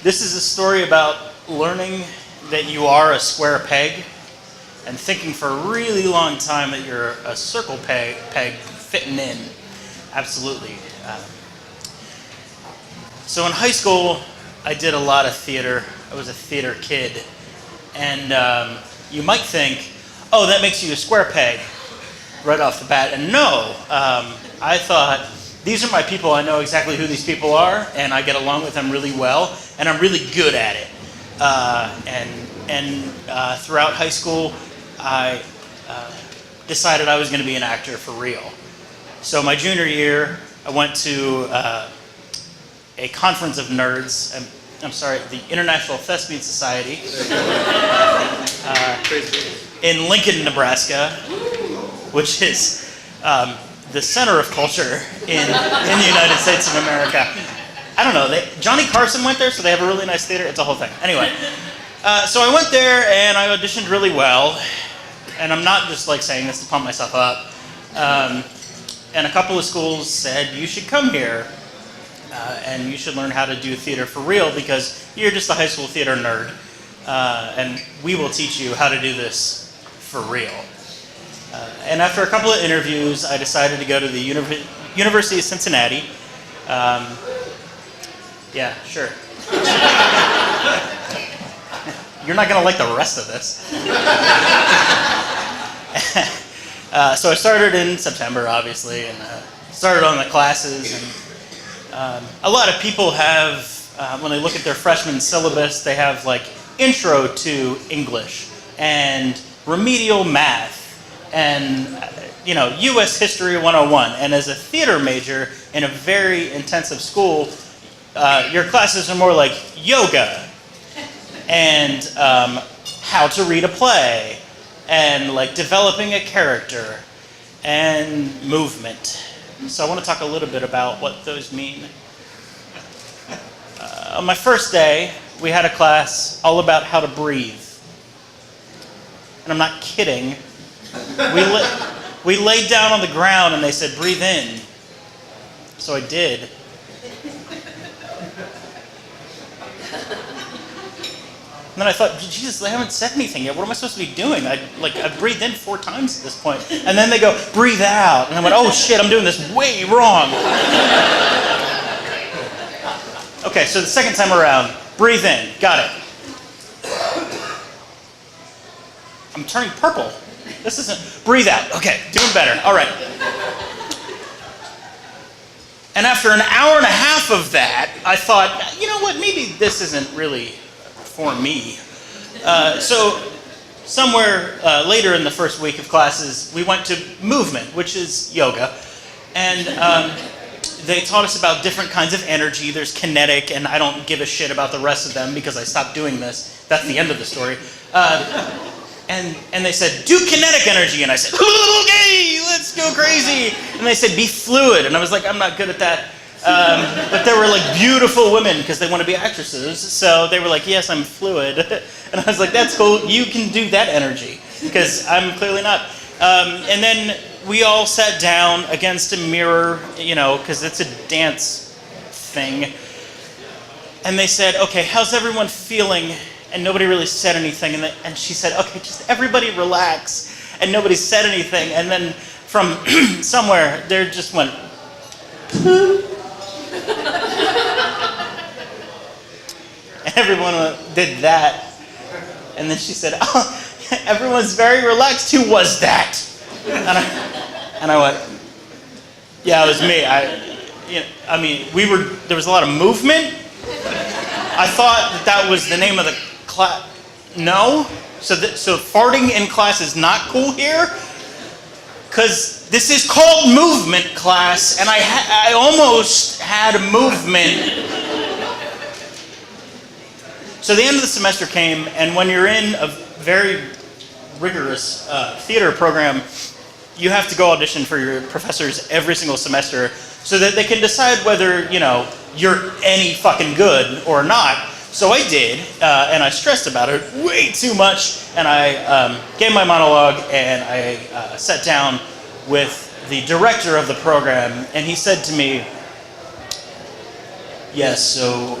This is a story about learning that you are a square peg and thinking for a really long time that you're a circle peg fitting in. Absolutely. So in high school, I did a lot of theater. I was a theater kid. And you might think, oh, that makes you a square peg right off the bat. And no, I thought, these are my people. I know exactly who these people are, and I get along with them really well, and I'm really good at it. Throughout high school, I decided I was going to be an actor for real. So my junior year, I went to a conference of nerds. The International Thespian Society in Lincoln, Nebraska, which is the center of culture in the United States of America. I don't know. Johnny Carson went there, so they have a really nice theater. It's a whole thing. Anyway, so I went there and I auditioned really well. And I'm not just like saying this to pump myself up. And a couple of schools said, you should come here and you should learn how to do theater for real because you're just a high school theater nerd. And we will teach you how to do this for real. And after a couple of interviews, I decided to go to the University of Cincinnati. Yeah, sure. You're not going to like the rest of this. So I started in September, obviously, and started on the classes. And a lot of people have, when they look at their freshman syllabus, they have like intro to English and remedial math and U.S. History 101. And as a theater major in a very intensive school, your classes are more like yoga and how to read a play and like developing a character and movement. So I want to talk a little bit about what those mean. On my first day, we had a class all about how to breathe. And I'm not kidding. We laid down on the ground and they said, breathe in. So I did. And then I thought, Jesus, they haven't said anything yet. What am I supposed to be doing? I've breathed in 4 times at this point. And then they go, breathe out. And I went, oh shit, I'm doing this way wrong. Okay, so the second time around, breathe in. Got it. I'm turning purple. This isn't, breathe out. Okay, doing better. All right. And after an hour and a half of that, I thought, you know what, maybe this isn't really for me. So somewhere later in the first week of classes, we went to movement, which is yoga. And they taught us about different kinds of energy. There's kinetic, and I don't give a shit about the rest of them because I stopped doing this. That's the end of the story. And they said, do kinetic energy. And I said, okay, let's go crazy. And they said, be fluid. And I was like, I'm not good at that. But there were like beautiful women because they want to be actresses. So they were like, yes, I'm fluid. And I was like, that's cool. You can do that energy because I'm clearly not. And then we all sat down against a mirror, because it's a dance thing. And they said, okay, how's everyone feeling? And nobody really said anything. And she said, okay, just everybody relax. And nobody said anything. And then from somewhere, there just went, and everyone did that. And then she said, oh, everyone's very relaxed. Who was that? And I went, yeah, it was me. There was a lot of movement. I thought that was the name of the class. No? So farting in class is not cool here? Because this is called movement class, and I almost had a movement. So the end of the semester came, and when you're in a very rigorous theater program, you have to go audition for your professors every single semester so that they can decide whether, you're any fucking good or not. So I did, and I stressed about it way too much, and I gave my monologue, and I sat down with the director of the program, and he said to me, yes, so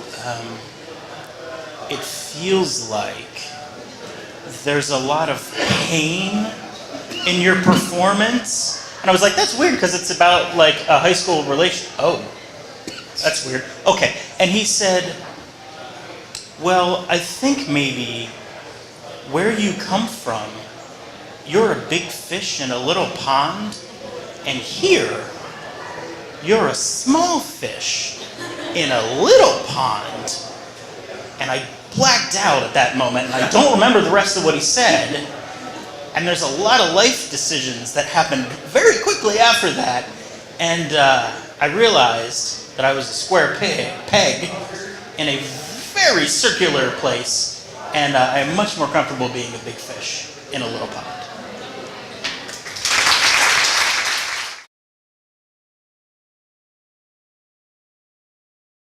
it feels like there's a lot of pain in your performance. And I was like, that's weird because it's about like a high school relation. Oh, that's weird. Okay. And he said, well, I think maybe where you come from, you're a big fish in a little pond, and here, you're a small fish in a little pond. And I blacked out at that moment, and I don't remember the rest of what he said. And there's a lot of life decisions that happened very quickly after that. And I realized that I was a square peg in a very circular place, and I'm much more comfortable being a big fish in a little pond.